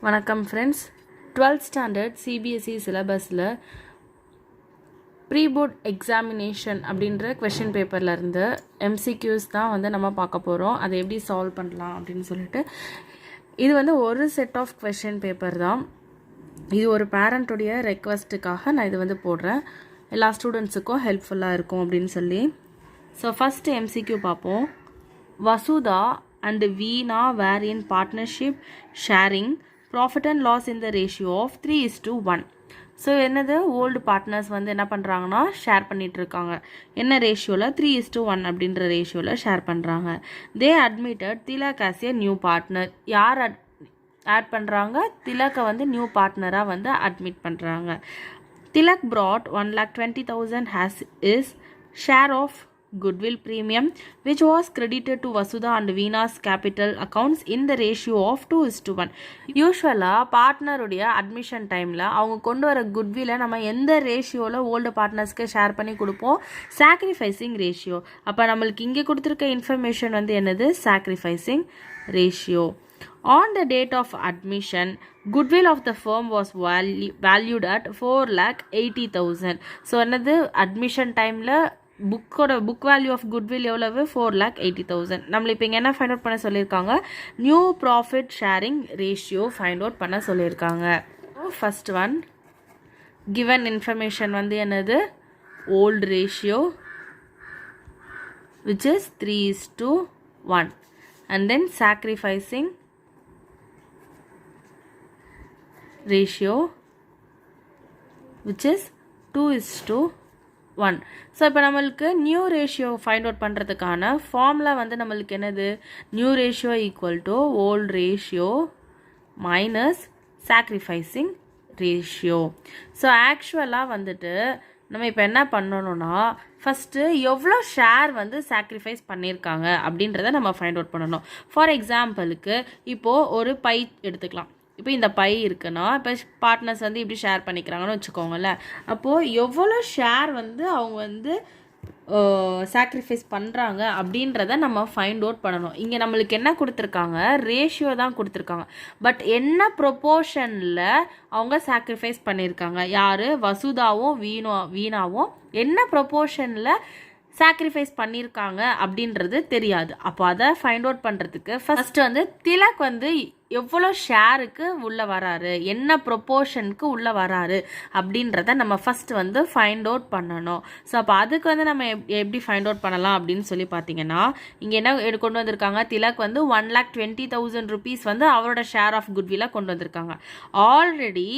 வணக்கம் friends. 12th standard CBSE சிலபஸில் pre board examination அப்படின்ற கொஷின் பேப்பர்லேருந்து எம்சிக்யூஸ் தான் வந்து நம்ம பார்க்க போகிறோம். அதை எப்படி சால்வ் பண்ணலாம் அப்படின்னு சொல்லிட்டு இது வந்து ஒரு செட் ஆஃப் கொஷின் பேப்பர் தான். இது ஒரு பேரண்ட்டுடைய ரெக்வஸ்ட்டுக்காக நான் இது வந்து போடுறேன். எல்லா ஸ்டூடெண்ட்ஸுக்கும் ஹெல்ப்ஃபுல்லாக இருக்கும் அப்படின்னு சொல்லி. ஸோ ஃபஸ்ட்டு எம்சிக்யூ பார்ப்போம். Vasudha and Veena were in partnership sharing profit and loss in the ratio of 3:1. So என்னது ஓல்டு பார்ட்னர்ஸ் வந்து என்ன பண்ணுறாங்கன்னா ஷேர் பண்ணிகிட்ருக்காங்க. என்ன ரேஷியோவில் 3:1 அப்படின்ற ரேஷியோவில் ஷேர் பண்ணுறாங்க. They admitted Tilak as a new partner. யார் ஆட் பண்ணுறாங்க? திலக்கை வந்து நியூ பார்ட்னராக வந்து அட்மிட் பண்ணுறாங்க. Tilak brought 1,20,000 as his share of goodwill premium which was credited to Vasudha and Veena's capital accounts in the ratio of 2:1. யூஸ்வலாக பார்ட்னருடைய அட்மிஷன் டைமில் அவங்க கொண்டு வர குட்வில்லை நம்ம எந்த ரேஷியோவில் ஓல்டு பார்ட்னர்ஸ்க்கு ஷேர் பண்ணி கொடுப்போம்? Sacrificing ratio. அப்போ நம்மளுக்கு இங்கே கொடுத்துருக்க இன்ஃபர்மேஷன் வந்து என்னது? Sacrificing ratio. On the date of admission, goodwill of the firm was valued at 4,80,000. So என்னது அட்மிஷன் டைமில் புக் வேல்யூ ஆஃப் குட்வில் எவ்வளவு? 4,80,000. நம்மளை இப்போ இங்கே என்ன ஃபைண்ட் அவுட் பண்ண சொல்லியிருக்காங்க? New profit sharing ratio find out பண்ண சொல்லியிருக்காங்க. ஃபர்ஸ்ட் ஒன் கிவன் இன்ஃபர்மேஷன் வந்து என்னது? Old ratio which is 3:1 and then sacrificing ratio which is 2:1. So இப்போ நம்மளுக்கு நியூ ரேஷியோ ஃபைண்ட் அவுட் பண்ணுறதுக்கான ஃபார்முலா வந்து நம்மளுக்கு என்னது? New ratio equal to old ratio minus sacrificing ratio. So ஆக்சுவலாக வந்துட்டு நம்ம இப்போ என்ன பண்ணணும்னா ஃபஸ்ட்டு எவ்வளோ ஷேர் வந்து சாக்ரிஃபைஸ் பண்ணியிருக்காங்க அப்படின்றத நம்ம ஃபைண்ட் அவுட் பண்ணணும். ஃபார் எக்ஸாம்பிளுக்கு இப்போது ஒரு பை எடுத்துக்கலாம். இப்போ இந்த பை இருக்குன்னா இப்போ பார்ட்னர்ஸ் வந்து இப்படி ஷேர் பண்ணிக்கிறாங்கன்னு வச்சுக்கோங்களேன். அப்போது எவ்வளோ ஷேர் வந்து அவங்க வந்து சாக்ரிஃபைஸ் பண்ணுறாங்க அப்படின்றத நம்ம ஃபைண்ட் அவுட் பண்ணணும். இங்கே நம்மளுக்கு என்ன கொடுத்துருக்காங்க? ரேஷியோ தான் கொடுத்துருக்காங்க. பட் என்ன ப்ரொப்போர்ஷனில் அவங்க சாக்ரிஃபைஸ் பண்ணியிருக்காங்க? யார்? வசுதாவும் வீணாவும் என்ன ப்ரொப்போர்ஷனில் சாக்ரிஃபைஸ் பண்ணியிருக்காங்க அப்படின்றது தெரியாது. அப்போ அதை ஃபைண்ட் அவுட் பண்ணுறதுக்கு ஃபஸ்ட்டு வந்து திலக் வந்து எவ்வளோ ஷேருக்கு உள்ளே வராரு, என்ன ப்ரொப்போர்ஷனுக்கு உள்ளே வராரு அப்படின்றத நம்ம ஃபஸ்ட்டு வந்து ஃபைண்ட் அவுட் பண்ணணும். ஸோ அப்போ அதுக்கு வந்து நம்ம எப்படி ஃபைண்ட் அவுட் பண்ணலாம் அப்படின்னு சொல்லி பார்த்தீங்கன்னா இங்கே என்ன கொண்டு வந்திருக்காங்க? திலக் வந்து 1,20,000 rupees வந்து அவரோட ஷேர் ஆஃப் குட்வில்லாக கொண்டு வந்திருக்காங்க. ஆல்ரெடி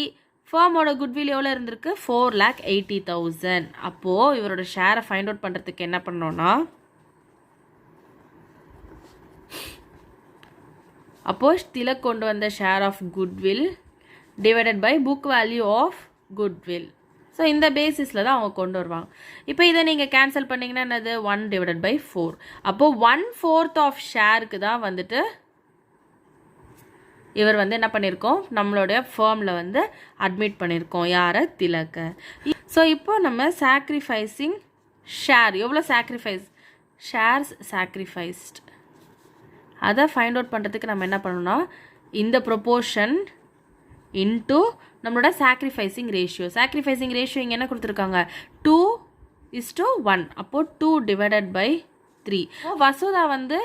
ஃபர்மோட குட்வில் எவ்வளோ இருந்திருக்கு? 4,80,000. அப்போது இவரோட ஷேரை ஃபைண்ட் அவுட் பண்ணுறதுக்கு என்ன பண்ணோன்னா அப்போது திலக் கொண்டு வந்த share of goodwill divided by book value of goodwill. So இந்த பேசிஸில் தான் அவங்க கொண்டு வருவாங்க. இப்போ இதை நீங்கள் கேன்சல் பண்ணிங்கன்னா என்னது? 1/4. அப்போது 1/4 ஆஃப் ஷேருக்கு தான் வந்துட்டு இவர் வந்து என்ன பண்ணியிருக்கோம்? நம்மளுடைய ஃபேர்மில் வந்து அட்மிட் பண்ணியிருக்கோம். யாரை? திலக்கை. ஸோ இப்போ நம்ம சாக்ரிஃபைசிங் ஷேர் எவ்வளோ ஷேர்ஸ் சாக்ரிஃபைஸ்ட் அதை ஃபைண்ட் அவுட் பண்ணுறதுக்கு நம்ம என்ன பண்ணணும்னா இந்த ப்ரொப்போர்ஷன் இன்ட்டு நம்மளோட சாக்ரிஃபைசிங் ரேஷியோ. சாக்ரிஃபைசிங் ரேஷியோ இங்கே என்ன கொடுத்துருக்காங்க? 2:1. அப்போது 2/3. வசுதா வந்து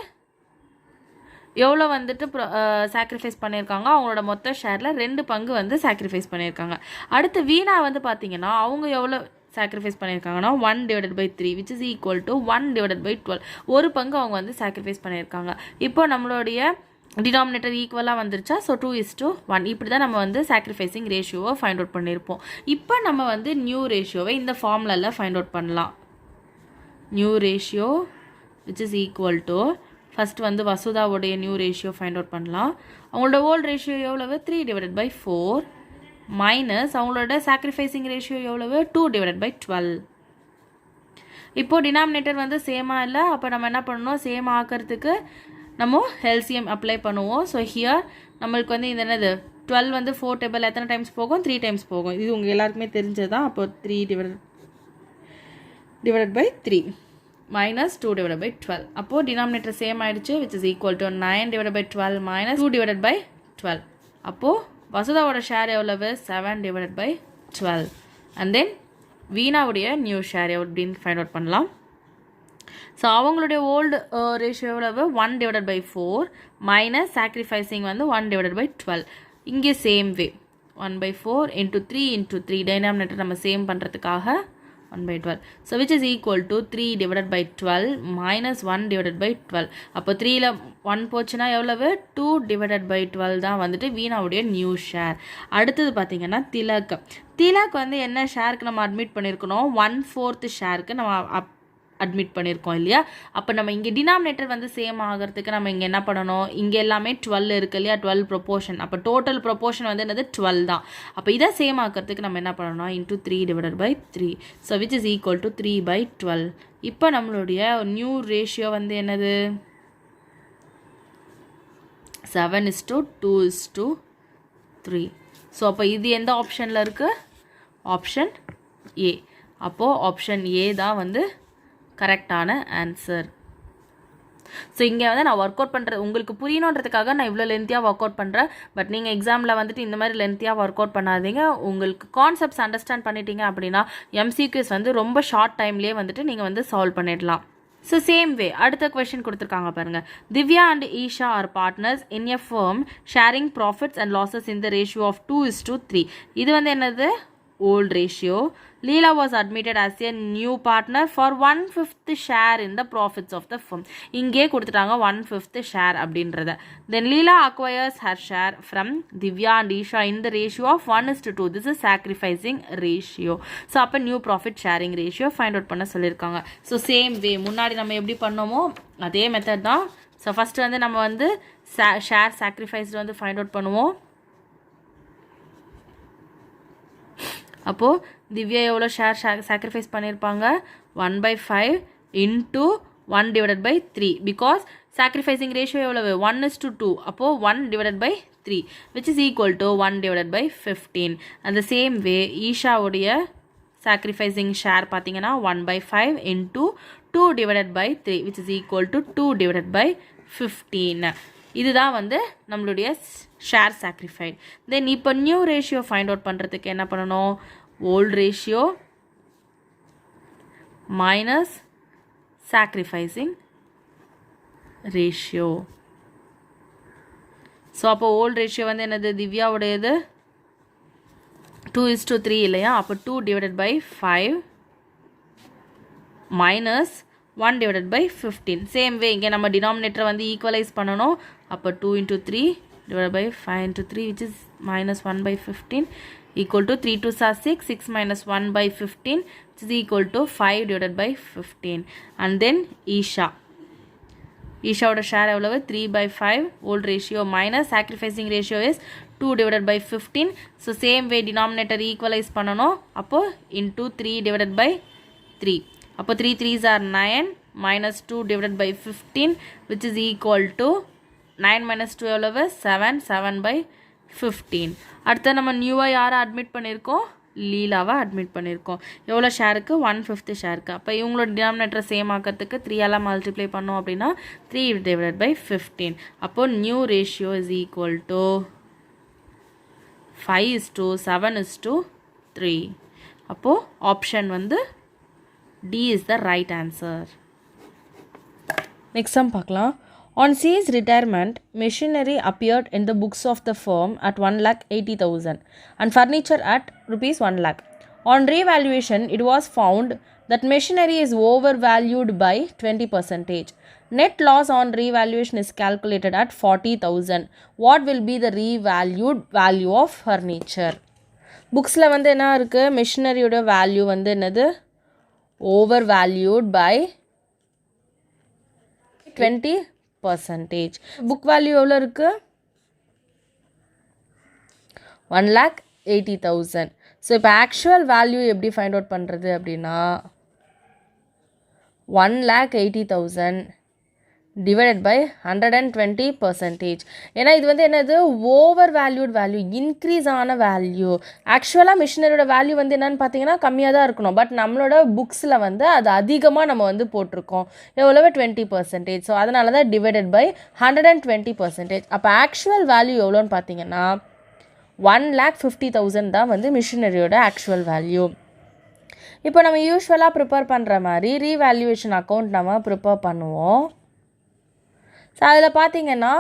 எவ்வளோ வந்துட்டு சாக்ரிஃபைஸ் பண்ணியிருக்காங்க? அவங்களோட மொத்த ஷேரில் 2 பங்கு வந்து சாக்ரிஃபைஸ் பண்ணியிருக்காங்க. அடுத்து வீணா வந்து பார்த்தீங்கன்னா அவங்க எவ்வளோ சாக்ரிஃபைஸ் பண்ணியிருக்காங்கன்னா 1/3 which is equal to 1/12. ஒரு பங்கு அவங்க வந்து சாக்ரிஃபைஸ் பண்ணியிருக்காங்க. இப்போ நம்மளுடைய டினாமினேட்டர் ஈக்குவலாக வந்துருச்சா? ஸோ 2:1. இப்படி தான் நம்ம வந்து சாக்ரிஃபைசிங் ரேஷியோவை ஃபைண்ட் அவுட் பண்ணியிருப்போம். இப்போ நம்ம வந்து நியூ ரேஷியோவை இந்த ஃபார்முலாவில் ஃபைண்ட் அவுட் பண்ணலாம். New ratio which is equal to first வந்து வசுதாவுடைய நியூ ரேஷியோ ஃபைண்ட் அவுட் பண்ணலாம். அவங்களோட ஓல்டு ரேஷியோ எவ்வளவு? 3/4 மைனஸ் அவங்களோட சாக்ரிஃபைசிங் ரேஷியோ எவ்வளவு? 2/12. இப்போது டினாமினேட்டர் வந்து சேமாக இல்லை. அப்போ நம்ம என்ன பண்ணணும்? சேம் ஆக்கிறதுக்கு நம்ம எல்சிஎம் அப்ளை பண்ணுவோம். ஸோ ஹியர் நம்மளுக்கு வந்து இந்த என்னது 12 வந்து 4 டேபிள் எத்தனை டைம்ஸ் போகும்? 3 டைம்ஸ் போகும். இது உங்கள் எல்லாருக்குமே தெரிஞ்சது தான். அப்போ 3/3 minus 2/12. அப்போது டினாமினேட்டர் சேம் ஆயிடுச்சு which is equal to 9/12 minus 2/12. அப்போது வசுதாவோட ஷேர் எவ்வளவு 7/12 அண்ட் தென் வீணாவுடைய நியூ ஷேர் எப்படின்னு ஃபைண்ட் அவுட் பண்ணலாம். ஸோ அவங்களுடைய ஓல்டு ரேஷியோ எவ்வளவு 1/4 மைனஸ் சாக்ரிஃபைசிங் வந்து 1/12. இங்கே சேம் வே 1/4 into 3 into 3 டைனாமினேட்டர் நம்ம சேம் பண்ணுறதுக்காக 1/12. So which is equal to 3/12 minus 1/12. அப்போ 3ல் 1 போச்சுன்னா எவ்வளவு 2/12 தான் வந்துட்டு வீணாவுடைய நியூ ஷேர். அடுத்தது பார்த்தீங்கன்னா திலக் வந்து என்ன ஷேருக்கு நம்ம அட்மிட் பண்ணியிருக்கணும் 1/4 ஷேருக்கு நம்ம அட்மிட் பண்ணியிருக்கோம் இல்லையா. அப்போ நம்ம இங்கே டினாமினேட்டர் வந்து சேம் ஆகிறதுக்கு நம்ம இங்கே என்ன பண்ணணும், இங்கே எல்லாமே 12 இருக்குது இல்லையா, 12 ப்ரொப்போர்ஷன். அப்போ டோட்டல் ப்ரொப்போர்ஷன் வந்து என்னது 12 தான். அப்போ இதை சேம் ஆக்கிறதுக்கு நம்ம என்ன பண்ணணும் into 3/3. So which is equal to 3/12. இப்போ நம்மளுடைய நியூ ரேஷியோ வந்து என்னது 7:2:3. ஸோ அப்போ இது எந்த ஆப்ஷனில் இருக்குது, ஆப்ஷன் ஏ. அப்போது ஆப்ஷன் ஏ தான் வந்து கரெக்டான ஆன்சர். ஸோ இங்கே வந்து நான் ஒர்க் அவுட் பண்ணுறது உங்களுக்கு புரியணுன்றதுக்காக நான் இவ்வளோ லென்த்தியாக ஒர்க் அவுட் பண்ணுறேன். பட் நீங்கள் எக்ஸாமில் வந்துட்டு இந்த மாதிரி லென்த்தியாக ஒர்க் அவுட் பண்ணாதீங்க. உங்களுக்கு கான்செப்ட்ஸ் அண்டர்ஸ்டாண்ட் பண்ணிட்டீங்க அப்படின்னா எம்சிக்யூஸ் வந்து ரொம்ப ஷார்ட் டைம்லேயே வந்துட்டு நீங்கள் வந்து சால்வ் பண்ணிடலாம். ஸோ சேம் வே அடுத்த கொஸ்டின் கொடுத்துருக்காங்க பாருங்கள். Divya and Isha are partners in a firm sharing profits and losses in the ratio of 2:3. இது வந்து என்னது old ratio. Leela was admitted as a new partner for 1/5 share in the profits of the firm. இங்கே கொடுத்துட்டாங்க 1/5 share அப்படின்றத. Then Leela acquires her share from Divya and Isha in the ratio of 1:2. This is sacrificing ratio. So அப்போ new profit sharing ratio find out பண்ண சொல்லியிருக்காங்க. So same way முன்னாடி நம்ம எப்படி பண்ணோமோ அதே மெத்தட் தான். ஸோ ஃபஸ்ட்டு வந்து நம்ம வந்து ஷேர் சாக்ரிஃபைஸ்டு வந்து ஃபைண்ட் அவுட் பண்ணுவோம். அப்போது திவ்யா எவ்வளோ ஷேர் சாக்ரிஃபைஸ் பண்ணியிருப்பாங்க 1/5 into 1/3 பிகாஸ் சாக்ரிஃபைசிங் ரேஷியோ எவ்வளவு 1:2. அப்போது 1/3 which is equal to 1/15. அந்த சேம் வே ஈஷாவுடைய சாக்ரிஃபைசிங் ஷேர் பார்த்தீங்கன்னா 1/5 into 2/3 which is equal to 2/15. இதுதான் வந்து நம்மளுடைய ஷேர் சாக்ரிஃபைட். தென் இப்போ நியூ ரேஷியோ ஃபைண்ட் அவுட் பண்ணுறதுக்கு என்ன பண்ணணும், volt ratio minus sacrificing ratio. So அப்போ ஓல்ட் ரேஷியோ வந்து என்னது திவ்யாவுடையது 2:3 இல்லையா. அப்போ 2/5 மைனஸ் 1/15. சேம் வே இங்கே நம்ம டினாமினேட்டரை வந்து ஈக்குவலைஸ் பண்ணணும். அப்போ 2 into 3 divided by 5 into 3 which is minus 1/15 equal to 3 2s are 6, 6 minus 1/15 which is equal to 5/15. And then ஈஷாவோட share எவ்வளவு 3/5 volt ratio minus sacrificing ratio is 2/15. So same way denominator equalise பண்ணணும். அப்போது into 3/3. அப்போ 3 3s are 9 minus 2/15 which is equal to 9 minus 2 எவ்வளவு 7, 7/15. அடுத்து நம்ம நியூவாக யாரை admit பண்ணியிருக்கோம், லீலாவை அட்மிட் பண்ணியிருக்கோம். எவ்வளோ ஷேருக்கு 1/5 ஷேருக்கு. அப்போ இவங்களோட டினாமினேட்டரை சேம் ஆக்கிறதுக்கு 3ஆல் மல்டிப்ளை பண்ணோம் அப்படின்னா 3/15. அப்போது new ratio is equal to 5:7:3. அப்போது ஆப்ஷன் வந்து D is the right answer. Next sum பார்க்கலாம். On C's retirement, machinery appeared in the books of the firm at 1,80,000 and furniture at rupees 1 lakh. On revaluation, it was found that machinery is overvalued by 20%. Net loss on revaluation is calculated at 40,000. What will be the revalued value of furniture? புக்ஸில் வந்து என்ன இருக்குது, மிஷினரியோட value வந்து என்னது overvalued by 20%. Book value எவ்வளோ இருக்குது 1,80,000. So இப்போ actual value எப்படி find out பண்ணுறது அப்படின்னா 1,80,000 டிவைடட் பை 120%. ஏன்னா இது வந்து என்னது ஓவர் வேல்யூட் வேல்யூ, இன்க்ரீஸ் ஆன வேல்யூ. ஆக்சுவலாக மிஷினரியோட வேல்யூ வந்து என்னென்னு பார்த்தீங்கன்னா கம்மியாக தான் இருக்கணும். பட் நம்மளோட புக்ஸில் வந்து அது அதிகமாக நம்ம வந்து போட்டிருக்கோம். எவ்வளவு 20%. ஸோ அதனால தான் டிவைடட் பை 120%. அப்போ ஆக்சுவல் வேல்யூ எவ்வளோன்னு பார்த்தீங்கன்னா 1,50,000 தான் வந்து மிஷினரியோட ஆக்சுவல் வேல்யூ. இப்போ நம்ம யூஸ்வலாக ப்ரிப்பேர் பண்ணுற மாதிரி ரீவேல்யூவேஷன் அக்கௌண்ட் நம்ம ப்ரிப்பேர் பண்ணுவோம். ஸோ அதில் பார்த்திங்கன்னா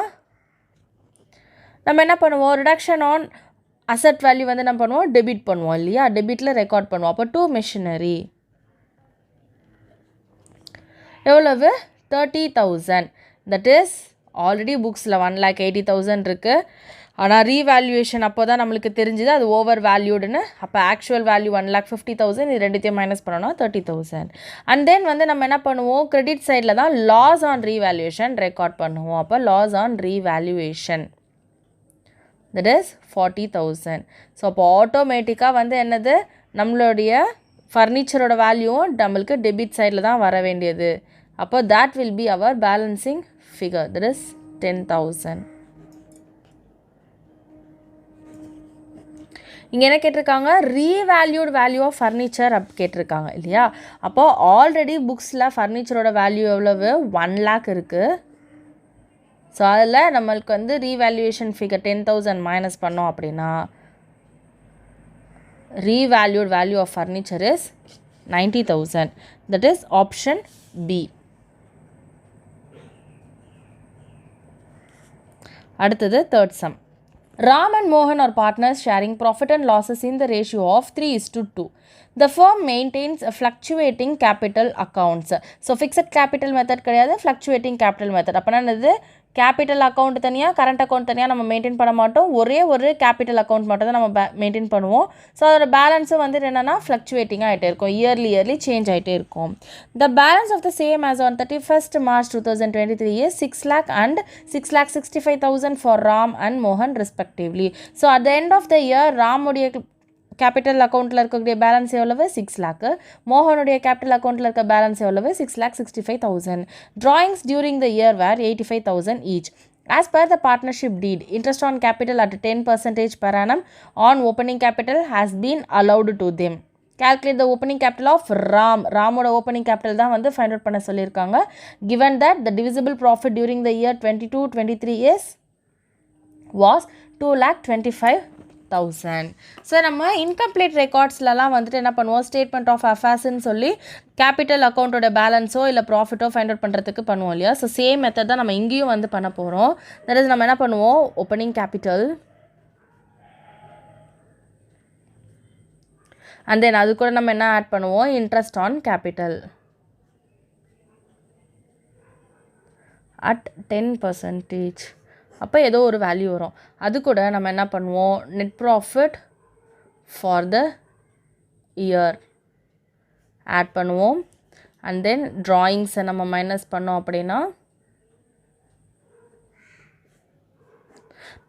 நம்ம என்ன பண்ணுவோம், ரிடக்ஷன் ஆன் அசட் வேல்யூ வந்து என்ன பண்ணுவோம், டெபிட் பண்ணுவோம் இல்லையா, டெபிட்டில் ரெக்கார்ட் பண்ணுவோம். அப்போ டு மிஷினரி எவ்வளவு 30,000, தட் இஸ் ஆல்ரெடி புக்ஸில் 1,80,000 இருக்குது. ஆனால் ரீவேல்யூவேஷன் அப்போ தான் நம்மளுக்கு தெரிஞ்சுது அது ஓவர் வேல்யூடுன்னு. அப்போ ஆக்சுவல் வேல்யூ 1,50,000, இது ரெண்டுத்தையும் மைனஸ் பண்ணோன்னா 30,000. அண்ட் தென் வந்து நம்ம என்ன பண்ணுவோம், கிரெடிட் சைடில் தான் லாஸ் ஆன் ரீவேல்யூவேஷன் ரெக்கார்ட் பண்ணுவோம். அப்போ loss on revaluation that is 40,000. So அப்போ ஆட்டோமேட்டிக்காக வந்து என்னது, நம்மளுடைய ஃபர்னிச்சரோட வேல்யூவும் நம்மளுக்கு டெபிட் சைடில் தான் வர வேண்டியது. அப்போ that will be our balancing figure, that is 10,000. இங்கே என்ன கேட்டிருக்காங்க, ரீவேல்யூட் வேல்யூ ஆஃப் ஃபர்னிச்சர் அப்படி கேட்டிருக்காங்க இல்லையா. அப்போது ஆல்ரெடி புக்ஸில் ஃபர்னிச்சரோட வேல்யூ எவ்வளவு 1 lakh இருக்குது. ஸோ அதில் நம்மளுக்கு வந்து ரீவேல்யூவேஷன் ஃபிகர் 10,000 மைனஸ் பண்ணோம் அப்படின்னா revalued value of furniture is 90,000. That is option B. அடுத்தது third sum. Ram and Mohan are partners sharing profit and losses in the ratio of 3:2. The firm maintains a fluctuating capital accounts. So fixed capital method கிடையாது, fluctuating capital method. அப்போனா என்னது, capital account தனியாக current account தனியாக நம்ம maintain பண்ண மாட்டோம். ஒரே ஒரு கேபிட்டல் அக்கௌண்ட் மட்டும் தான் நம்ம மெயின்டைன் பண்ணுவோம். ஸோ அதோட பேலன்ஸும் வந்து என்னென்னா ஃப்ளக்சுவேட்டிங்காக ஆகிட்டே இருக்கும், இயர்லி சேஞ்ச் ஆகிட்டே இருக்கும். The balance of the same as on 31st March 2023 is 6 lakh and 6,65,000 for Ram and Mohan respectively. So at the end of the year, ராமுடைய கேபிட்டல் அக்கௌண்ட்டில் இருக்கக்கூடிய பேலன்ஸ் எவ்வளவு 6 lakh, மோகனுடைய கேபிட்டல் அக்கௌண்ட்டில் இருக்க பேலன்ஸ் எவ்வளவு 6,65,000. Drawings during the year were 85,000 each. As per the partnership deed, interest on capital at 10% per annum on opening capital has been allowed to them. Calculate the opening capital of Ram. ராமோட opening capital தான் வந்து find out பண்ண சொல்லியிருக்காங்க. Given that the divisible profit during the year 22-23 was 2,25,000. So நம்ம incomplete ரெக்கார்ட்ஸ்லலாம் வந்துட்டு என்ன பண்ணுவோம், statement of அஃபேர்ஸ்ன்னு சொல்லி capital அக்கௌண்ட்டோட பேலன்ஸோ இல்லை ப்ராஃபிட்டோ ஃபைண்ட் அவுட் பண்ணுறதுக்கு பண்ணுவோம் இல்லையா. ஸோ சேம் மெத்தட் தான் நம்ம இங்கேயும் வந்து பண்ண போகிறோம். தட் இஸ் நம்ம என்ன பண்ணுவோம், ஓப்பனிங் கேபிட்டல் அண்ட் தென் அது கூட நம்ம என்ன ஆட் பண்ணுவோம், இன்ட்ரெஸ்ட் ஆன் கேபிட்டல் அட் 10%. அப்போ ஏதோ ஒரு வேல்யூ வரும். அது கூட நம்ம என்ன பண்ணுவோம், net profit for the year add பண்ணுவோம். அண்ட் தென் ட்ராயிங்ஸை நம்ம மைனஸ் பண்ணோம் அப்படின்னா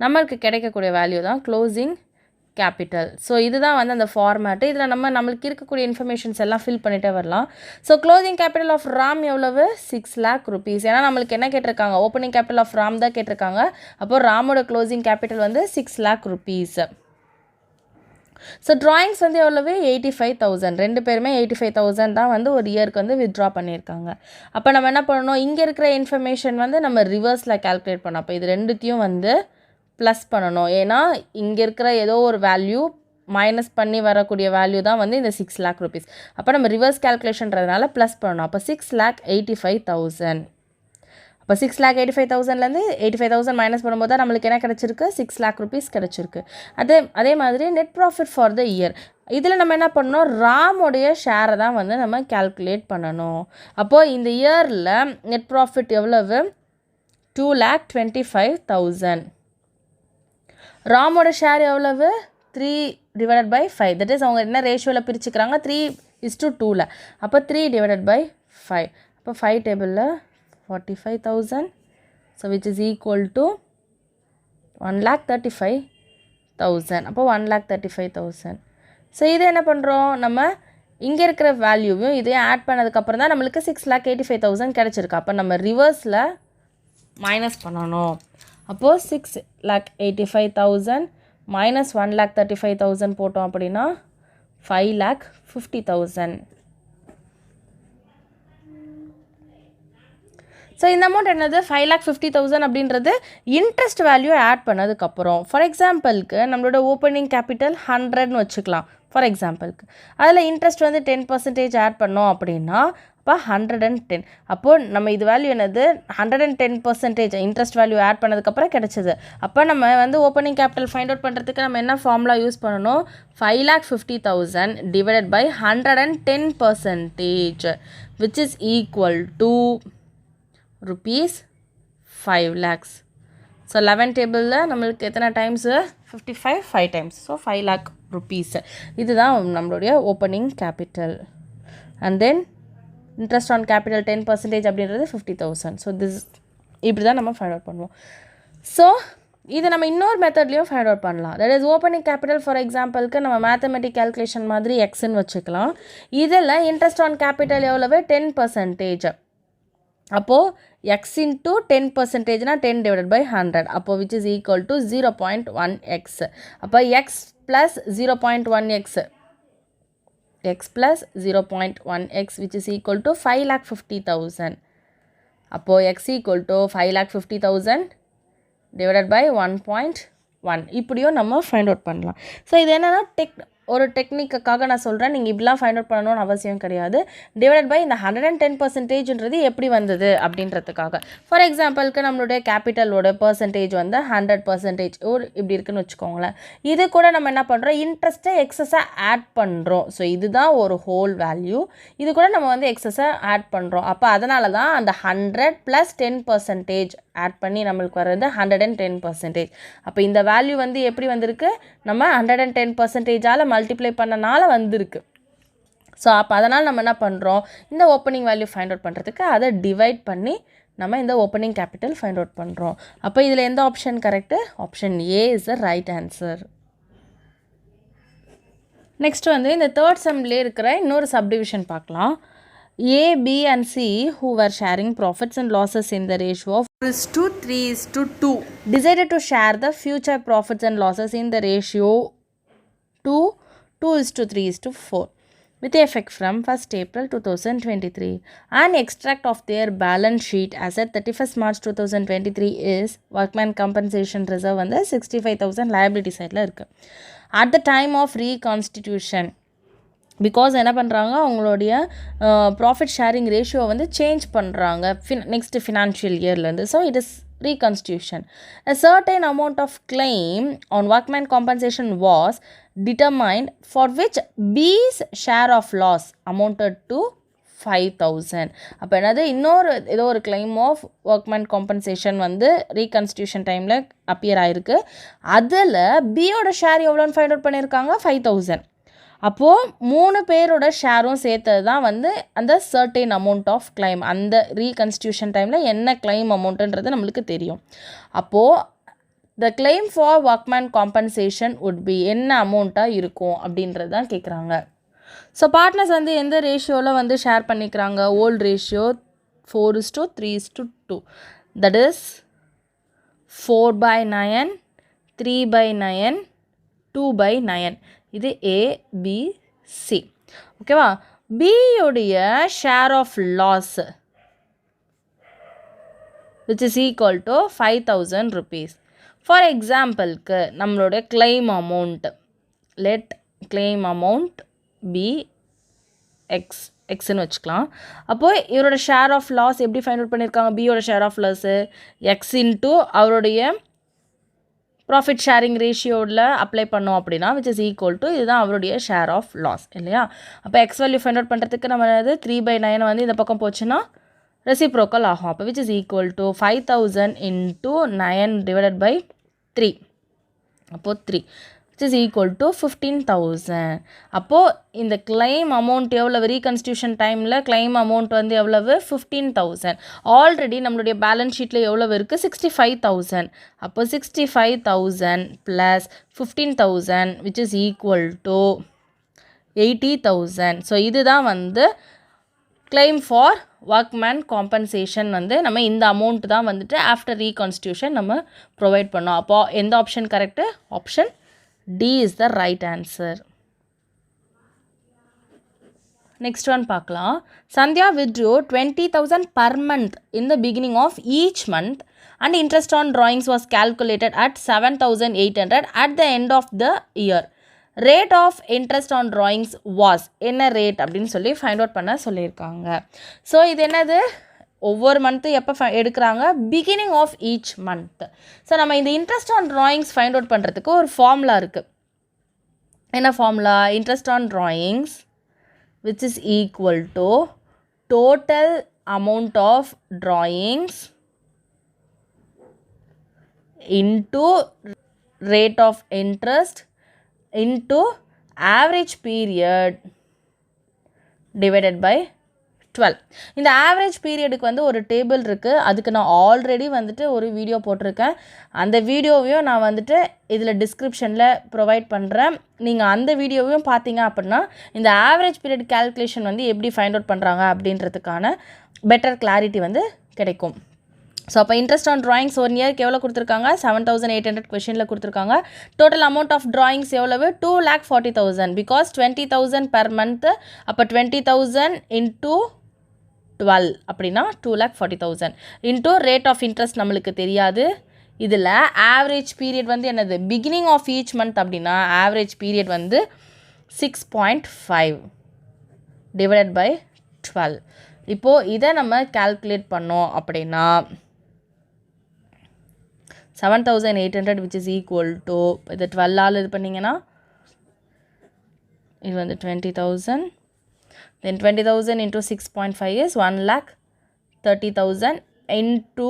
நம்மளுக்கு கிடைக்கக்கூடிய வேல்யூ தான் க்ளோசிங் கேபிட்டல். ஸோ இதுதான் வந்து அந்த ஃபார்மேட்டு. இதில் நம்மளுக்கு இருக்கக்கூடிய இன்ஃபர்மேஷன்ஸ் எல்லாம் ஃபில் பண்ணிகிட்டே வரலாம். So closing capital of Ram எவ்வளவு 6 lakh rupees. ஏன்னா நம்மளுக்கு என்ன கேட்டிருக்காங்க, ஓப்பனிங் கேபிட்டல் ஆஃப் ராம் தான் கேட்டிருக்காங்க. அப்போது ராமோட க்ளோசிங் கேபிட்டல் வந்து 6 lakh rupees. ஸோ ட்ராயிங்ஸ் வந்து எவ்வளவு 85,000. ரெண்டு பேருமே 85,000 தான் வந்து ஒரு இயருக்கு வந்து வித்ட்ரா பண்ணியிருக்காங்க. அப்போ நம்ம என்ன பண்ணணும், இங்கே இருக்கிற இன்ஃபர்மேஷன் வந்து நம்ம ரிவர்ஸில் கால்குலேட் பண்ணோம். அப்போ இது ரெண்டுத்தையும் வந்து ப்ளஸ் பண்ணணும். ஏன்னா இங்கே இருக்கிற ஏதோ ஒரு வேல்யூ மைனஸ் பண்ணி வரக்கூடிய வேல்யூ தான் வந்து இந்த 6 lakh rupees. அப்போ நம்ம ரிவர்ஸ் கேல்குலேஷன்றதுனால ப்ளஸ் பண்ணணும். அப்போ 6,85,000. அப்போ 6,85,000லேருந்து 85,000 மைனஸ் பண்ணும்போது தான் நம்மளுக்கு என்ன கிடச்சிருக்கு, 6 lakh rupees கிடச்சிருக்கு. அதே மாதிரி net profit for the year, இதில் நம்ம என்ன பண்ணணும், ராமுடைய ஷேரை தான் வந்து நம்ம கால்குலேட் பண்ணணும். அப்போது இந்த இயரில் நெட் ப்ராஃபிட் எவ்வளவு 2,25,000. ராமோட ஷேர் எவ்வளவு 3/5. தட் இஸ் அவங்க என்ன ரேஷியோவில் பிரிச்சுக்கிறாங்க 3:2. அப்போ 3/5. அப்போ 5 டேபிளில் 45,000. So which is equal to 1,35,000. அப்போ 1,35,000. ஸோ இது என்ன பண்ணுறோம், நம்ம இங்கே இருக்கிற வேல்யூவையும் இதையும் ஆட் பண்ணதுக்கப்புறம் தான் நம்மளுக்கு 6,85,000 கிடச்சிருக்கு. அப்போ நம்ம ரிவர்ஸில் மைனஸ் பண்ணணும். அப்போது 6,85,000 மைனஸ் 1,35,000 போட்டோம் அப்படின்னா 5,50,000. ஸோ இந்த அமௌண்ட் என்னது 5,50,000 அப்படின்றது இன்ட்ரெஸ்ட் வேல்யூ ஆட் பண்ணதுக்கப்புறம். ஃபார் எக்ஸாம்பிளுக்கு நம்மளோட ஓப்பனிங் கேபிட்டல் 100ன்னு வச்சுக்கலாம். ஃபார் எக்ஸாம்பிளுக்கு அதில் இன்ட்ரெஸ்ட் வந்து 10% ஆட் பண்ணோம் அப்படின்னா அப்போ 110. அப்போது நம்ம இது வேல்யூ என்னது 110% இன்ட்ரெஸ்ட் வேல்யூ ஆட் பண்ணதுக்கப்புறம் கிடச்சிது. அப்போ நம்ம வந்து ஓப்பனிங் கேபிட்டல் ஃபைண்ட் அவுட் பண்ணுறதுக்கு நம்ம என்ன ஃபார்முலா யூஸ் பண்ணணும்? 5,50,000 divided by 110% which is equal to rupees 5 lakhs. So 11 டேபிளில் நம்மளுக்கு எத்தனை times 55 5 times. So 5 lakh rupees. இதுதான் நம்மளுடைய opening capital. And then interest on capital 10% அப்படின்றது 50,000. ஸோ இப்படி தான் நம்ம ஃபைண்ட் அவுட் பண்ணுவோம். ஸோ இதை நம்ம இன்னொரு மெத்தட்லேயும் ஃபைண்ட் அவுட் பண்ணலாம். That is opening capital for எக்ஸாம்பிளுக்கு நம்ம மேத்தமெட்டிக் கேல்குலேஷன் மாதிரி எக்ஸ்ன்னு வச்சுக்கலாம். இதில் இன்ட்ரெஸ்ட் ஆன் கேபிட்டல் எவ்வளவு 10%. அப்போது எக்ஸ் இன்ட்டு 10%னா 10 டிவைடட் பை 100. அப்போது which is equal to 0.1x. அப்போ X plus 0.1x X plus 0.1x which is equal to 5,50,000. அப்போது X equal to 5,50,000 divided by 1.1. இப்படியும் நம்ம ஃபைண்ட் அவுட் பண்ணலாம். ஸோ இது என்னென்னா ஒரு டெக்னிக்காக நான் சொல்கிறேன். நீங்கள் இப்படிலாம் ஃபைண்ட் அவுட் பண்ணணும்னு அவசியம் கிடையாது. டிவைட் பை இந்த 110%ன்றது எப்படி வந்தது அப்படின்றதுக்காக. ஃபார் எக்ஸாம்பிளுக்கு நம்மளுடைய கேபிட்டலோட பர்சன்டேஜ் வந்து 100% ஒரு இப்படி இருக்குன்னு வச்சுக்கோங்களேன். இது கூட நம்ம என்ன பண்ணுறோம்? இன்ட்ரெஸ்ட்டை எக்ஸஸாக ஆட் பண்ணுறோம். ஸோ இதுதான் ஒரு ஹோல் வேல்யூ. இது கூட நம்ம வந்து எக்ஸஸாக ஆட் பண்ணுறோம். அப்போ அதனால தான் அந்த 100 + 10% ஆட் பண்ணி நம்மளுக்கு வர்றது 110%. அப்போ இந்த வேல்யூ வந்து எப்படி வந்திருக்கு? நம்ம 110%ஆல் மல்டிப்ளை பண்ணனால வந்திருக்கு. ஸோ அப்போ அதனால் நம்ம என்ன பண்ணுறோம்? இந்த ஓப்பனிங் வேல்யூ ஃபைண்ட் அவுட் பண்ணுறதுக்கு அதை டிவைட் பண்ணி நம்ம இந்த ஓப்பனிங் கேபிட்டல் ஃபைண்ட் அவுட் பண்ணுறோம். அப்போ இதில் எந்த option correct? Option A is the right answer. Next வந்து இந்த தேர்ட் சம்லேயே இருக்கிற இன்னொரு சப்டிவிஷன் பார்க்கலாம். A, B and C who were sharing profits and losses in the ratio of 4:3:2 decided to share the future profits and losses in the ratio to 2:3:4 with effect from 1st April 2023. An extract of their balance sheet as at 31st March 2023 is workman compensation reserve வந்து 65,000 liability sideல இருக்கு. At the time of reconstitution, because என்ன பண்ணுறாங்க, அவங்களுடைய profit sharing ratio வந்து change பண்ணுறாங்க next financial இயர்லேருந்து. So it is reconstitution. A certain amount of claim on workman compensation was determined for which B's share of loss amounted to 5,000. அப்போ என்னது, இன்னொரு ஏதோ ஒரு கிளைம் ஆஃப் ஒர்க்மேன் காம்பன்சேஷன் வந்து ரீகன்ஸ்டியூஷன் டைமில் அப்பியர் ஆகிருக்கு. அதில் பியோட ஷேர் எவ்வளோன்னு ஃபைண்ட் அவுட் பண்ணியிருக்காங்க? 5,000. அப்போது 3 பேரோட ஷேரும் சேர்த்தது தான் வந்து அந்த சர்டைன் அமௌண்ட் ஆஃப் கிளைம். அந்த ரீகன்ஸ்டியூஷன் டைமில் என்ன கிளைம் அமௌண்ட்டுன்றது நம்மளுக்கு தெரியும். அப்போது த claim for workmen compensation would be என்ன அமௌண்ட்டாக இருக்கும் அப்படின்றது தான் கேட்குறாங்க. ஸோ பார்ட்னர்ஸ் வந்து எந்த ரேஷியோவில் வந்து ஷேர் பண்ணிக்கிறாங்க? Old ratio 4:3:2. That is 4/9, 3/9, 2/9. இது ABC. ஓகேவா? பியோடைய share of loss which is equal to 5,000 rupees. For எக்ஸாம்பிளுக்கு நம்மளோட claim amount, let claim amount be எக்ஸ்ன்னு வச்சுக்கலாம். அப்போது இவரோட ஷேர் ஆஃப் லாஸ் எப்படி ஃபைண்ட் அவுட் பண்ணியிருக்காங்க? பியோட share of loss X into அவருடைய ப்ராஃபிட் ஷேரிங் ரேஷியோவில் அப்ளை பண்ணோம் அப்படின்னா விச் இஸ் ஈக்குவல் டு இதுதான் அவருடைய ஷேர் ஆஃப் லாஸ் இல்லையா? அப்போ எக்ஸ் வேல்யூ ஃபைண்ட் அவுட் பண்ணுறதுக்கு நம்ம 3/9 வந்து இந்த பக்கம் போச்சுன்னா ரெசிப்ரோக்கல் ஆகும். அப்போ which is equal to 5,000 into 9 divided by 3. அப்போது 3 which is equal to 15,000. அப்போது இந்த கிளைம் அமௌண்ட் எவ்வளவு? ரீகன்ஸ்டியூஷன் டைமில் கிளைம் அமௌண்ட் வந்து எவ்வளவு? 15,000. ஆல்ரெடி நம்மளுடைய பேலன்ஸ் ஷீட்டில் எவ்வளவு இருக்குது? 65,000. அப்போ 65,000 plus 15,000 which is equal to 80,000. So இதுதான் வந்து கிளைம் ஃபார் ஒர்க்மேன் காம்பன்சேஷன் வந்து நம்ம இந்த அமௌண்ட் தான் வந்துட்டு ஆஃப்டர் ரீகான்ஸ்டியூஷன் நம்ம ப்ரொவைட் பண்ணோம். அப்போது எந்த option correct? Option D is the right answer. Next one பார்க்கலாம். Sandhya withdrew 20,000 per month in the beginning of each month and interest on drawings was calculated at 7,800 at the end of the year. Rate of interest on drawings was என்ன rate அப்படின்னு சொல்லி find out பண்ண சொல்லியிருக்காங்க. So இது என்னது, ஒவ்வொரு month எப்போ எடுக்கிறாங்க, beginning of each month. So நம்ம இந்த interest on drawings find out பண்ணுறதுக்கு ஒரு ஃபார்முலா இருக்குது. என்ன formula? Interest on drawings which is equal to total amount of drawings into rate of interest into average period divided by 12. இந்த average பீரியடுக்கு வந்து ஒரு table இருக்குது. அதுக்கு நான் ஆல்ரெடி வந்துட்டு ஒரு வீடியோ போட்டிருக்கேன். அந்த வீடியோவையும் நான் வந்துட்டு இதில் டிஸ்கிரிப்ஷனில் ப்ரொவைட் பண்ணுறேன். நீங்கள் அந்த வீடியோவையும் பார்த்தீங்க அப்படின்னா இந்த ஆவரேஜ் பீரியட் கேல்குலேஷன் வந்து எப்படி ஃபைண்ட் அவுட் பண்ணுறாங்க அப்படின்றதுக்கான பெட்டர் கிளாரிட்டி வந்து கிடைக்கும். ஸோ அப்போ இன்ட்ரெஸ்ட் ஆன் ட்ராயிங்ஸ் 1 இயருக்கு எவ்வளோ கொடுத்துருக்காங்க? 7,800 கொஷனில் கொடுத்துருக்காங்க. டோட்டல் அமௌண்ட் ஆஃப் ட்ராயிங்ஸ் எவ்வளவு? 2,40,000. Because 20,000 per month. அப்போ 20,000 இன்டூ 12 அப்படின்னா 2,40,000 இன்டூ ரேட் ஆஃப் இன்ட்ரெஸ்ட் நம்மளுக்கு தெரியாது. இதில் ஆவரேஜ் பீரியட் வந்து என்னது? பிகினிங் ஆஃப் ஈச் மந்த் அப்படின்னா ஆவரேஜ் பீரியட் வந்து 6.5 டிவைடட் பை 12. இப்போது இதை நம்ம கால்குலேட் பண்ணோம் அப்படின்னா 7,800 which is equal to, இது 12 இது பண்ணிங்கன்னா இது வந்து 20,000. Then 20,000 into 6.5 is 1,30,000 into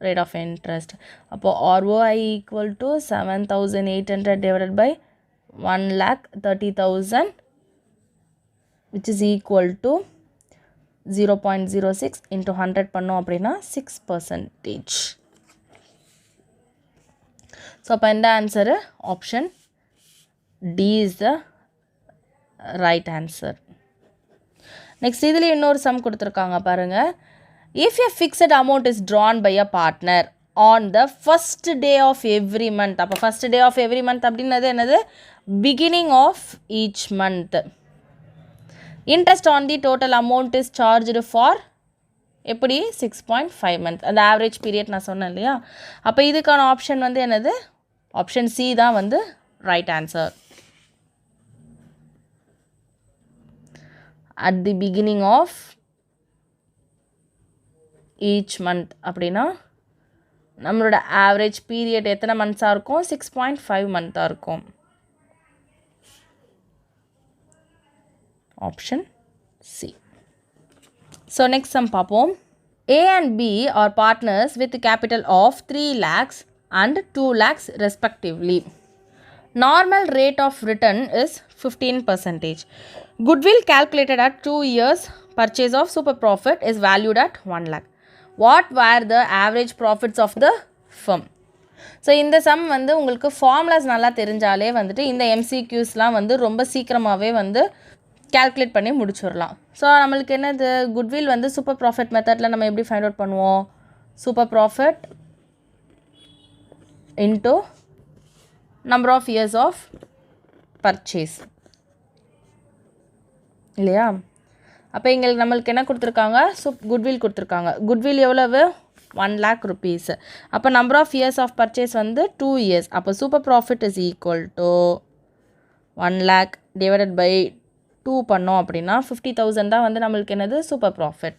rate of interest. அப்போ ROI equal to 7,800 divided by 1,30,000 which is equal to 0.06 into 100 பண்ணோம் அப்படின்னா 6%. ஸோ அப்போ இந்த answer option D is the right answer. Next இதில் இன்னொரு சம் கொடுத்துருக்காங்க பாருங்கள். If a fixed amount is drawn by a partner on the first day of every month. அப்போ first day of every month அப்படின்னது என்னது? Beginning of each month. Interest on the total amount is charged for எப்படி? 6.5 month. அந்த average period நான் சொன்னேன் இல்லையா? அப்போ இதுக்கான ஆப்ஷன் வந்து என்னது? ஆப்ஷன் சி தான் வந்து right answer. At the beginning of each month அப்படின்னா நம்மளோட ஆவரேஜ் பீரியட் எத்தனை மந்த்ஸாக இருக்கும்? 6.5 மந்த்தாக இருக்கும். Option C. So next sum பார்ப்போம். A and B are partners with capital of 3 lakhs and 2 lakhs respectively. Normal rate of return is 15%. Goodwill calculated at 2 years purchase of super profit is valued at 1 lakh. What were the average profits of the firm? So இந்த some வந்து உங்களுக்கு formulas நல்லா தெரிஞ்சாலே வந்துட்டு இந்த எம்சிக்யூஸ்லாம் வந்து ரொம்ப சீக்கிரமாகவே வந்து கால்குலேட் பண்ணி முடிச்சிடலாம். ஸோ நம்மளுக்கு என்னது? குட்வில் வந்து சூப்பர் ப்ராஃபிட் மெத்தடில் நம்ம எப்படி ஃபைண்ட் அவுட் பண்ணுவோம்? Super profit into number of years of purchase இல்லையா? அப்போ எங்களுக்கு நம்மளுக்கு என்ன கொடுத்துருக்காங்க? குட்வில் கொடுத்துருக்காங்க. குட்வில் எவ்வளவு? 1 lakh rupees. அப்போ number of years of purchase வந்து 2 years. அப்போ super profit is equal to 1 lakh divided by 2 பண்ணோம் அப்படின்னா 50,000 தான் வந்து நம்மளுக்கு என்னது? Super profit.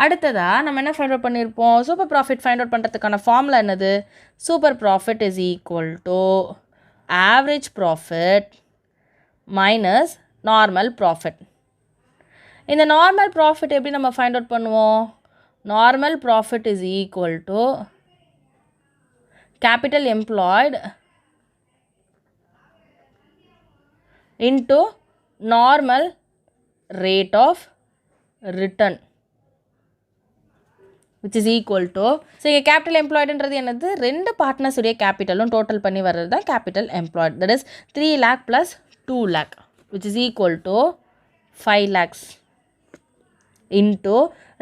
அடுத்ததாக நம்ம என்ன ஃபைண்ட் அவுட் பண்ணியிருப்போம்? சூப்பர் ப்ராஃபிட் ஃபைண்ட் அவுட் பண்ணுறதுக்கான ஃபார்முலா என்னது? Super profit is equal to average profit minus normal profit. இந்த நார்மல் ப்ராஃபிட் எப்படி நம்ம ஃபைண்ட் அவுட் பண்ணுவோம்? Normal profit is equal to capital employed into normal rate of return which is equal to, so இங்கே capital எம்ப்ளாய்டுன்றது என்னது? 2 பார்ட்னர்ஸுடைய கேபிட்டலும் total பண்ணி வர்றது தான் capital employed. That is 3 lakh plus 2 lakh which is equal to 5 lakhs into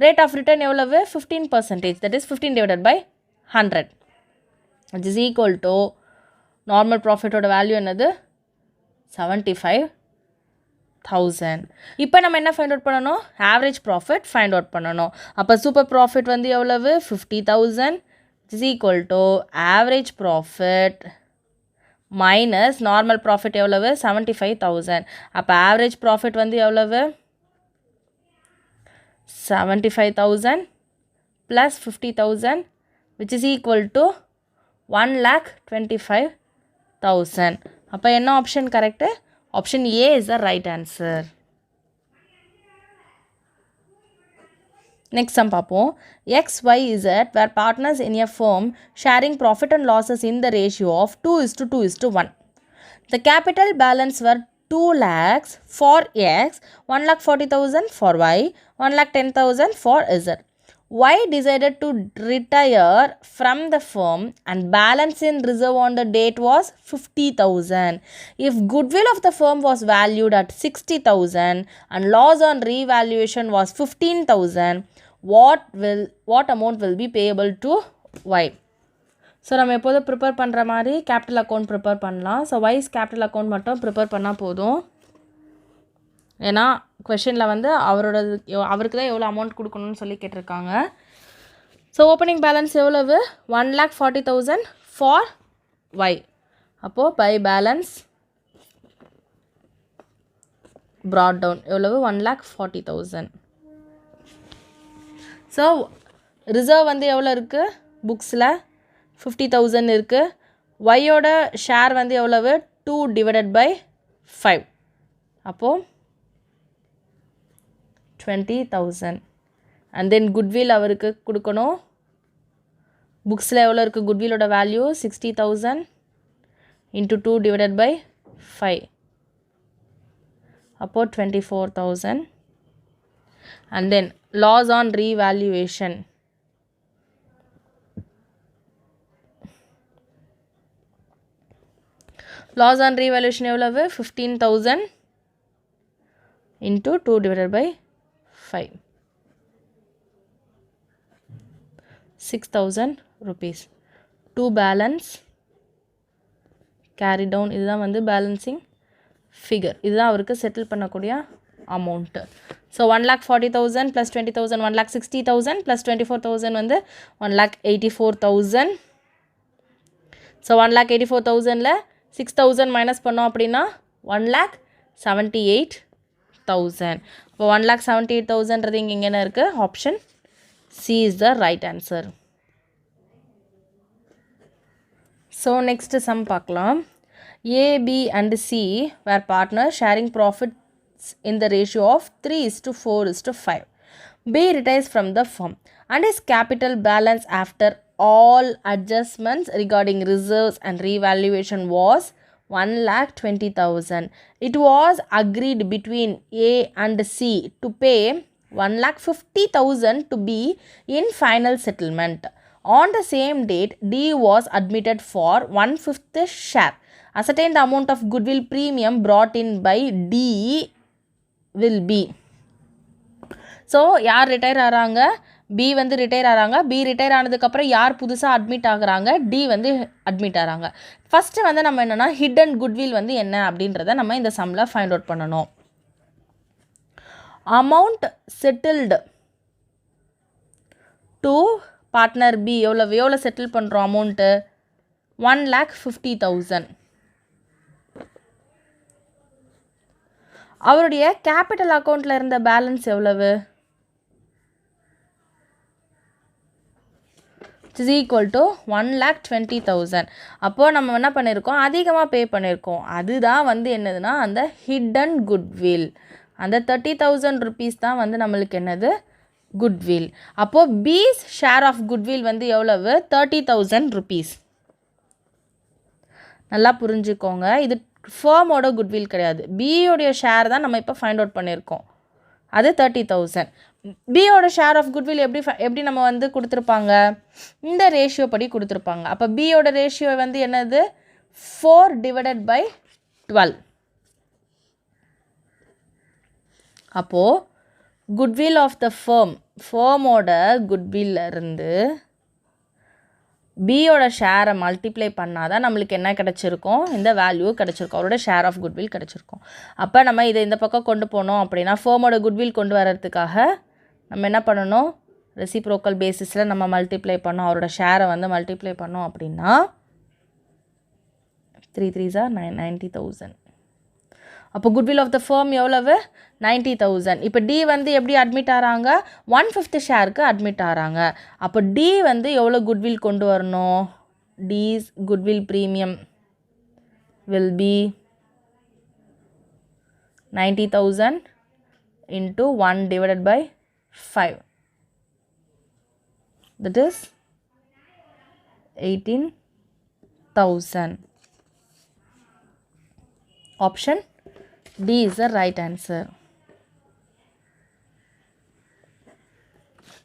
rate of return எவ்வளவு? 15%. that is 15 divided by 100 which is equal to normal ப்ராஃபிட்டோட வேல்யூ என்னது? 75 1000. இப்போ நம்ம என்ன ஃபைண்ட் அவுட் பண்ணணும்? ஆவரேஜ் ப்ராஃபிட் ஃபைண்ட் அவுட் பண்ணணும். அப்போ super profit வந்து எவ்வளவு? 50,000 is equal to average profit minus normal profit எவ்வளவு? 75,000. அப்போ ஆவரேஜ் ப்ராஃபிட் வந்து எவ்வளவு? 75,000 plus 50,000 which is equal to 1,25,000. அப்போ என்ன option correct? Option A is the right answer. Next sum பார்ப்போம். X, Y, Z were partners in a firm sharing profit and losses in the ratio of 2:2:1. The capital balance were 2 lakhs for X, 1,40,000 for Y, 1,10,000 for Z. Y decided to retire from the firm and balance in reserve on the date was 50,000. If goodwill of the firm was valued at 60,000 and loss on revaluation was 15,000, what amount will be payable to Y? So நம்ம எப்போதும் prepare பண்ணுற மாதிரி capital account prepare பண்ணலாம். So wise capital account மட்டும் prepare பண்ணால் போதும். ஏன்னா கொஷனில் வந்து அவருக்கு தான் எவ்வளோ அமௌண்ட் கொடுக்கணும்னு சொல்லி கேட்டிருக்காங்க. ஸோ ஓப்பனிங் பேலன்ஸ் எவ்வளவு? 1,40,000 ஃபார் ஒய். அப்போது பை பேலன்ஸ் ப்ராட் டவுன் எவ்வளவு? 1,40,000. ஸோ ரிசர்வ் வந்து எவ்வளோ இருக்குது? புக்ஸில் 50,000 இருக்குது. ஒய்யோட ஷேர் வந்து எவ்வளவு? 2/5. அப்போது 20,000. அண்ட் தென் குட்வில் அவருக்கு கொடுக்கணும். புக்ஸில் எவ்வளோ இருக்குது? குட்விலோட வேல்யூ 60,000 இன்ட்டு 2/5. அப்போது 24,000. And then loss on revaluation loss on revaluation எவ்வளவு? 15,000 into 2/5. 6,000 rupees. 2 balance carry down. இதுதான் வந்து பேலன்சிங் ஃபிகர். இதுதான் அவருக்கு செட்டில் பண்ணக்கூடிய அமௌண்ட்டு. ஸோ 1,40,000 ப்ளஸ் 20,000 1,60,000 ப்ளஸ் 24,000 வந்து 1,84,000. ஸோ 1,84,000ல் 6,000 மைனஸ் பண்ணோம் அப்படின்னா 1,78,000. இப்போ 1,78,000ன்றது இங்கே என்ன இருக்குது? Option C is the right answer. So next sum பார்க்கலாம். A, B and C were partners sharing profits in the ratio of 3:4:5. B retires from the firm and his capital balance after all adjustments regarding reserves and revaluation was 1,20,000. It was agreed between A and C to pay 1,50,000 to B in final settlement. On the same date, D was admitted for 1/5 share. Ascertain the amount of goodwill premium brought in by D will be. So யார் retire ஆகிறாங்க? B வந்து retire ஆகிறாங்க. B retire ஆனதுக்கப்புறம் யார் புதுசாக admit ஆகுறாங்க? D வந்து admit ஆகிறாங்க. ஃபஸ்ட்டு வந்து நம்ம என்னென்னா ஹிடன் குட்வில் வந்து என்ன அப்படின்றத நம்ம இந்த சம்மில் ஃபைண்ட் அவுட் பண்ணணும். Amount settled to partner B எவ்வளோ செட்டில் பண்ணுறோம் அமௌண்ட்டு? 1,50,000. அவருடைய கேபிட்டல் அக்கௌண்ட்டில் இருந்த பேலன்ஸ் எவ்வளவு? Is equal to 1,20,000. அப்போது நம்ம என்ன பண்ணியிருக்கோம்? அதிகமாக பே பண்ணியிருக்கோம். அதுதான் வந்து என்னதுன்னா அந்த ஹிடன் குட்வில். அந்த 30,000 rupees தான் வந்து நம்மளுக்கு என்னது? குட்வில். அப்போது பீஸ் ஷேர் ஆஃப் குட்வில் வந்து எவ்வளவு? 30,000 rupees. நல்லா புரிஞ்சுக்கோங்க, இது ஃபேமோட குட்வில் கிடையாது. பியோடைய ஷேர் தான் நம்ம இப்போ ஃபைண்ட் அவுட் பண்ணியிருக்கோம். அது 30,000. பியோட ஷேர் ஆஃப் குட்வில் எப்படி நம்ம வந்து கொடுத்துருப்பாங்க? இந்த ரேஷியோ படி கொடுத்துருப்பாங்க. அப்போ பியோட ரேஷியோ வந்து என்னது? 4/12. அப்போது குட்வில் ஆஃப் த ஃபேமோட குட்வில் இருந்து பியோட ஷேரை மல்டிப்ளை பண்ணால் தான் நம்மளுக்கு என்ன கிடச்சிருக்கும், இந்த வேல்யூ கிடச்சிருக்கும், அவரோட ஷேர் ஆஃப் குட்வில் கிடச்சிருக்கும். அப்போ நம்ம இதை இந்த பக்கம் கொண்டு போனோம் அப்படின்னா ஃபேமோட குட்வில் கொண்டு வர்றதுக்காக நம்ம என்ன பண்ணணும், ரெசிப்ரோக்கல் பேசிஸில் நம்ம மல்டிப்ளை பண்ணோம், அவரோட ஷேரை வந்து மல்டிப்ளை பண்ணோம் அப்படின்னா 3 3s are 90,000. அப்போ குட்வில் ஆஃப் த ஃபேம் எவ்வளவு, 90,000. இப்போ டி வந்து எப்படி அட்மிட் ஆகிறாங்க, 1/5 ஷேருக்கு அட்மிட் ஆகிறாங்க. அப்போ டி வந்து எவ்வளோ குட்வில் கொண்டு வரணும், this goodwill premium will be 90,000 into 1 divided by 5. That is 18,000. Option D is the right answer.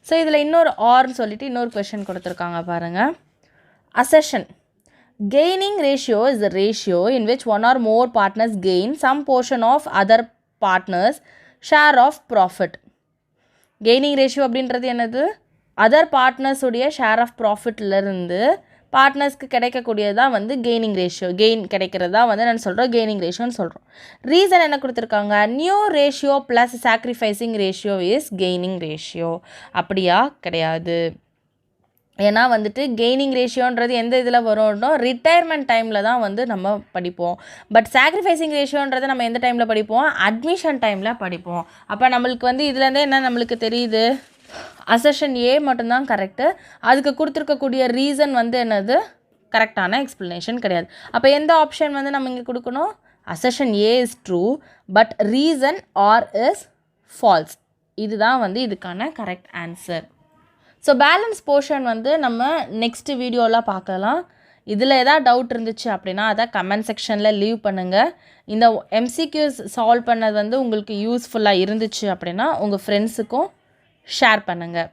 So இதில் இன்னொரு ஆர்னு சொல்லிட்டு இன்னொரு கொஷின் கொடுத்துருக்காங்க பாருங்கள். Assertion. Gaining ratio is the ratio in which one or more partners gain some portion of other partners' share of profit. Gaining ratio அப்படின்றது என்னது, other பார்ட்னர்ஸுடைய share of ப்ராஃபிட்லேருந்து பார்ட்னர்ஸ்க்கு கிடைக்கக்கூடியது தான் வந்து கெய்னிங் ரேஷியோ. கெயின் கிடைக்கிறது தான் வந்து நான் சொல்கிறோம் கெய்னிங் ரேஷியோன்னு சொல்கிறோம். ரீசன் என்ன கொடுத்துருக்காங்க, new ratio plus sacrificing ratio is gaining ratio. அப்படியா கிடையாது. ஏன்னா வந்துட்டு கெய்னிங் ரேஷியோன்றது எந்த இதில் வரும்னோ ரிட்டையர்மெண்ட் டைமில் தான் வந்து நம்ம படிப்போம். பட் சாக்ரிஃபைசிங் ரேஷியோன்றது நம்ம எந்த டைமில் படிப்போம், அட்மிஷன் டைமில் படிப்போம். அப்போ நம்மளுக்கு வந்து இதுலேருந்தே என்ன நம்மளுக்கு தெரியுது, அசெஷன் ஏ மட்டும்தான் கரெக்டு. அதுக்கு கொடுத்துருக்கக்கூடிய ரீசன் வந்து என்னது, கரெக்டான எக்ஸ்ப்ளனேஷன் கிடையாது. அப்போ எந்த ஆப்ஷன் வந்து நம்ம இங்கே கொடுக்கணும், assertion A is true but reason R is false. இதுதான் வந்து இதுக்கான correct answer. So balance portion வந்து நம்ம நெக்ஸ்ட் வீடியோவில் பார்க்கலாம். இதில் எதாவது டவுட் இருந்துச்சு அப்படின்னா அதை கமெண்ட் செக்ஷனில் லீவ் பண்ணுங்கள். இந்த எம்சிக்யூஸ் சால்வ் பண்ணது வந்து உங்களுக்கு யூஸ்ஃபுல்லாக இருந்துச்சு அப்படின்னா உங்கள் ஃப்ரெண்ட்ஸுக்கும் ஷேர் பண்ணுங்கள்.